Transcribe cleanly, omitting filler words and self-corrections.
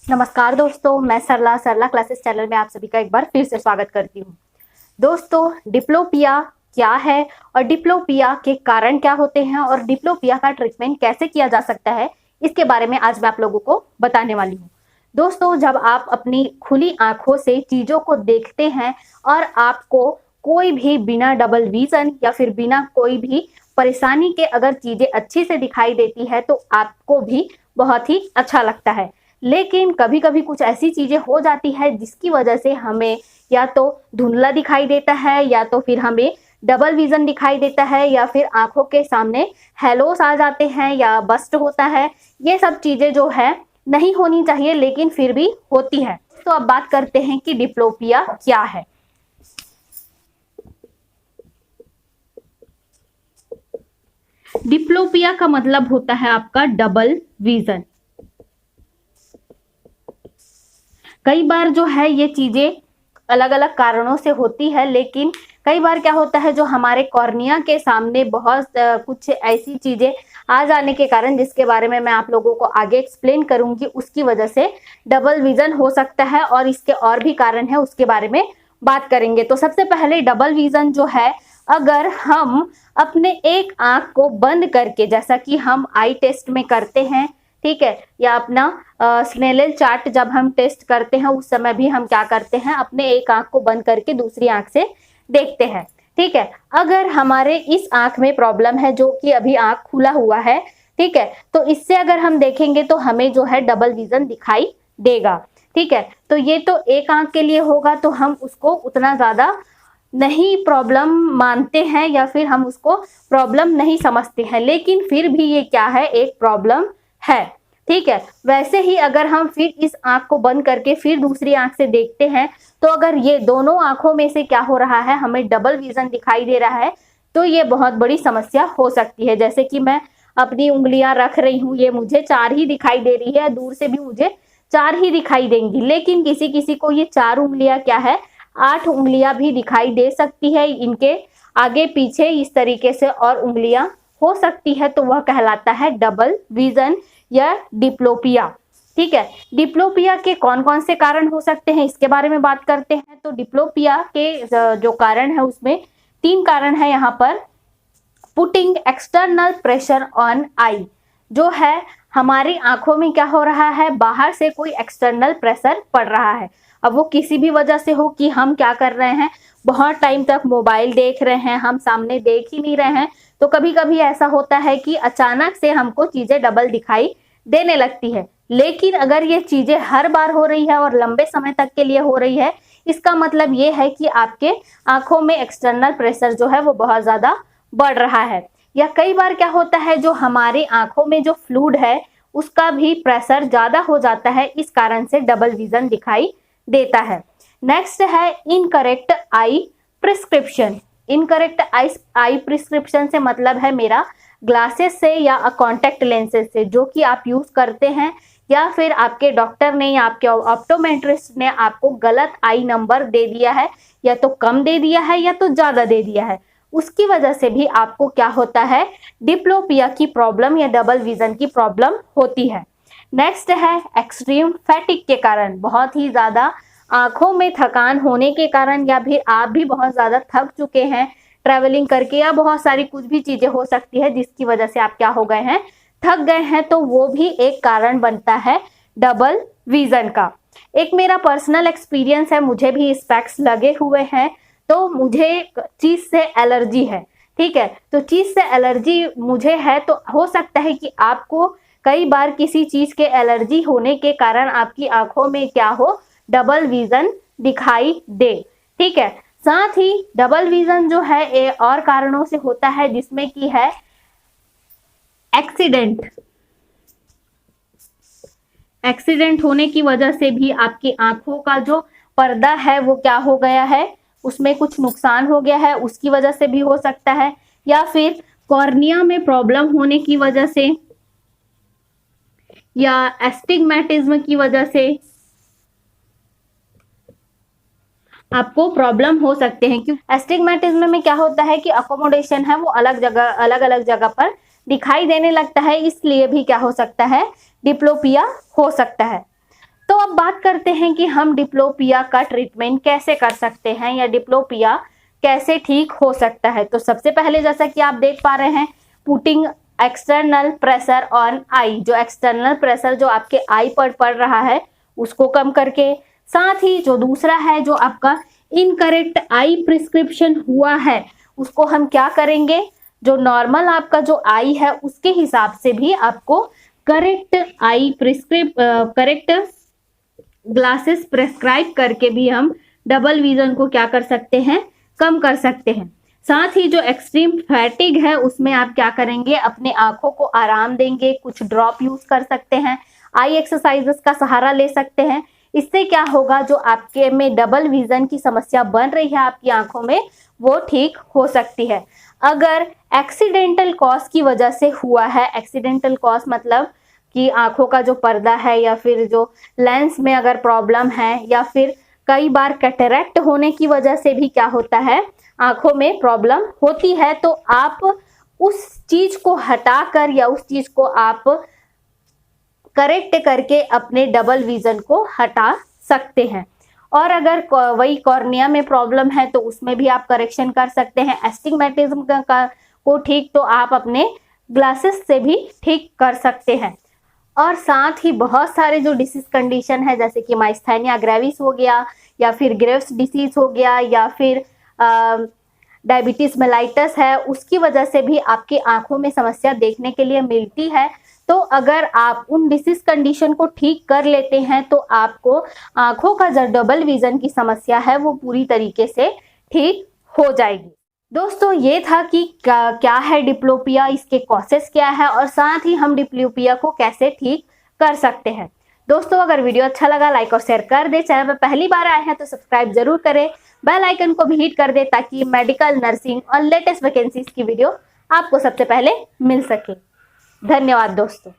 नमस्कार दोस्तों, मैं सरला सरला क्लासेस चैनल में आप सभी का एक बार फिर से स्वागत करती हूँ। दोस्तों, डिप्लोपिया क्या है और डिप्लोपिया के कारण क्या होते हैं और डिप्लोपिया का ट्रीटमेंट कैसे किया जा सकता है, इसके बारे में आज मैं आप लोगों को बताने वाली हूँ। दोस्तों, जब आप अपनी खुली आंखों से चीजों को देखते हैं और आपको कोई भी बिना डबल विजन या फिर बिना कोई भी परेशानी के अगर चीजें अच्छी से दिखाई देती है तो आपको भी बहुत ही अच्छा लगता है। लेकिन कभी कभी कुछ ऐसी चीजें हो जाती है जिसकी वजह से हमें या तो धुंधला दिखाई देता है या तो फिर हमें डबल विजन दिखाई देता है या फिर आंखों के सामने हेलोस आ जाते हैं या बस्ट होता है। ये सब चीजें जो है नहीं होनी चाहिए लेकिन फिर भी होती है। तो अब बात करते हैं कि डिप्लोपिया क्या है। डिप्लोपिया का मतलब होता है आपका डबल विजन। कई बार जो है ये चीजें अलग अलग कारणों से होती है, लेकिन कई बार क्या होता है जो हमारे कॉर्निया के सामने बहुत कुछ ऐसी चीजें आ जाने के कारण, जिसके बारे में मैं आप लोगों को आगे एक्सप्लेन करूंगी, उसकी वजह से डबल विजन हो सकता है और इसके और भी कारण है, उसके बारे में बात करेंगे। तो सबसे पहले डबल विजन जो है, अगर हम अपने एक आंख को बंद करके, जैसा कि हम आई टेस्ट में करते हैं, ठीक है, या अपना स्नेल चार्ट जब हम टेस्ट करते हैं उस समय भी हम क्या करते हैं, अपने एक आंख को बंद करके दूसरी आंख से देखते हैं। ठीक है, अगर हमारे इस आंख में प्रॉब्लम है जो कि अभी आंख खुला हुआ है, ठीक है, तो इससे अगर हम देखेंगे तो हमें जो है डबल विजन दिखाई देगा। ठीक है, तो ये तो एक आंख के लिए होगा, तो हम उसको उतना ज्यादा नहीं प्रॉब्लम मानते हैं या फिर हम उसको प्रॉब्लम नहीं समझते हैं, लेकिन फिर भी ये क्या है, एक प्रॉब्लम है। ठीक है, वैसे ही अगर हम फिर इस आंख को बंद करके फिर दूसरी आंख से देखते हैं, तो अगर ये दोनों आंखों में से क्या हो रहा है, हमें डबल विजन दिखाई दे रहा है, तो ये बहुत बड़ी समस्या हो सकती है। जैसे कि मैं अपनी उंगलियां रख रही हूँ, ये मुझे 4 ही दिखाई दे रही है, दूर से भी मुझे 4 ही दिखाई देंगी, लेकिन किसी किसी को ये 4 उंगलियां क्या है, 8 उंगलियां भी दिखाई दे सकती है। इनके आगे पीछे इस तरीके से और उंगलियां हो सकती है, तो वह कहलाता है डबल विजन या डिप्लोपिया। ठीक है, डिप्लोपिया के कौन कौन से कारण हो सकते हैं, इसके बारे में बात करते हैं। तो डिप्लोपिया के जो कारण है उसमें 3 कारण है यहाँ पर। Putting external pressure on I, जो है हमारी आंखों में क्या हो रहा है, बाहर से कोई एक्सटर्नल प्रेशर पड़ रहा है। अब वो किसी भी वजह से हो, कि हम क्या कर रहे हैं, बहुत टाइम तक मोबाइल देख रहे हैं, हम सामने देख ही नहीं रहे हैं, तो कभी कभी ऐसा होता है कि अचानक से हमको चीजें डबल दिखाई देने लगती है। लेकिन अगर ये चीजें हर बार हो रही है और लंबे समय तक के लिए हो रही है, इसका मतलब ये है कि आपके आंखों में एक्सटर्नल प्रेशर जो है वो बहुत ज्यादा बढ़ रहा है। या कई बार क्या होता है, जो हमारी आंखों में जो फ्लूइड है उसका भी प्रेशर ज्यादा हो जाता है, इस कारण से डबल विजन दिखाई देता है। नेक्स्ट है incorrect I prescription. Incorrect I prescription से मतलब है मेरा ग्लासेस से या कॉन्टेक्ट लेंसेज से, जो कि आप यूज करते हैं या फिर आपके डॉक्टर ने या आपके ऑप्टोमेट्रिस्ट ने आपको गलत आई नंबर दे दिया है, या तो कम दे दिया है या तो ज्यादा दे दिया है, उसकी वजह से भी आपको क्या होता है, डिप्लोपिया की प्रॉब्लम या डबल विजन की प्रॉब्लम होती है। नेक्स्ट है एक्सट्रीम फैटिक के कारण, बहुत ही ज्यादा आंखों में थकान होने के कारण, या फिर आप भी बहुत ज्यादा थक चुके हैं ट्रैवलिंग करके, या बहुत सारी कुछ भी चीजें हो सकती है जिसकी वजह से आप क्या हो गए हैं, थक गए हैं, तो वो भी एक कारण बनता है डबल विजन का। एक मेरा पर्सनल एक्सपीरियंस है, मुझे भी स्पेक्स लगे हुए हैं, तो मुझे चीज से एलर्जी है। ठीक है, तो चीज से एलर्जी मुझे है, तो हो सकता है कि आपको कई बार किसी चीज के एलर्जी होने के कारण आपकी आंखों में क्या हो, डबल विजन दिखाई दे। ठीक है, साथ ही डबल विजन जो है ये और कारणों से होता है, जिसमें कि है एक्सीडेंट। एक्सीडेंट होने की वजह से भी आपकी आंखों का जो पर्दा है वो क्या हो गया है, उसमें कुछ नुकसान हो गया है, उसकी वजह से भी हो सकता है। या फिर कॉर्निया में प्रॉब्लम होने की वजह से, या एस्टिग्मेटिज्म की वजह से आपको प्रॉब्लम हो सकते हैं। क्योंकि एस्टिग्मेटिज्म में क्या होता है कि अकोमोडेशन है वो अलग अलग जगह पर दिखाई देने लगता है, इसलिए भी क्या हो सकता है, डिप्लोपिया हो सकता है। तो अब बात करते हैं कि हम डिप्लोपिया का ट्रीटमेंट कैसे कर सकते हैं या डिप्लोपिया कैसे ठीक हो सकता है। तो सबसे पहले जैसा कि आप देख पा रहे हैं, putting external pressure on I, जो एक्सटर्नल प्रेशर जो आपके आई पर पड़ रहा है उसको कम करके, साथ ही जो दूसरा है जो आपका इनकरेक्ट आई प्रिस्क्रिप्शन हुआ है उसको हम क्या करेंगे, जो नॉर्मल आपका जो आई है उसके हिसाब से भी आपको करेक्ट ग्लासेस प्रेस्क्राइब करके भी हम डबल विजन को क्या कर सकते हैं, कम कर सकते हैं। साथ ही जो एक्सट्रीम फैटिग है उसमें आप क्या करेंगे, अपने आंखों को आराम देंगे, कुछ ड्रॉप यूज कर सकते हैं, आई एक्सरसाइजेस का सहारा ले सकते हैं। इससे क्या होगा, जो आपके में डबल विजन की समस्या बन रही है आपकी आंखों में वो ठीक हो सकती है। अगर एक्सीडेंटल कॉज की वजह से हुआ है, एक्सीडेंटल कॉज मतलब कि आंखों का जो पर्दा है या फिर जो लेंस में अगर प्रॉब्लम है या फिर कई बार कैटरेक्ट होने की वजह से भी क्या होता है, आंखों में प्रॉब्लम होती है, तो आप उस चीज को हटाकर या उस चीज को आप करेक्ट करके अपने डबल विजन को हटा सकते हैं। और अगर वही कॉर्निया में प्रॉब्लम है तो उसमें भी आप करेक्शन कर सकते हैं। एस्टिग्मेटिज्म को ठीक तो आप अपने ग्लासेस से भी ठीक कर सकते हैं। और साथ ही बहुत सारे जो डिसीज कंडीशन है जैसे कि माइस्थेनिया ग्रेविस हो गया या फिर ग्रेव्स डिसीज हो गया या फिर डायबिटीज मेलाइटस है, उसकी वजह से भी आपकी आंखों में समस्या देखने के लिए मिलती है। तो अगर आप उन डिसीज कंडीशन को ठीक कर लेते हैं तो आपको आंखों का जो डबल विजन की समस्या है वो पूरी तरीके से ठीक हो जाएगी। दोस्तों ये था कि क्या है डिप्लोपिया, इसके कॉसेस क्या है और साथ ही हम डिप्लोपिया को कैसे ठीक कर सकते हैं। दोस्तों अगर वीडियो अच्छा लगा लाइक और शेयर कर दे, चैनल पर पहली बार आए हैं तो सब्सक्राइब जरूर करें, बेल आइकन को भी हिट कर दे ताकि मेडिकल, नर्सिंग और लेटेस्ट वैकेंसीज की वीडियो आपको सबसे पहले मिल सके। धन्यवाद दोस्तों।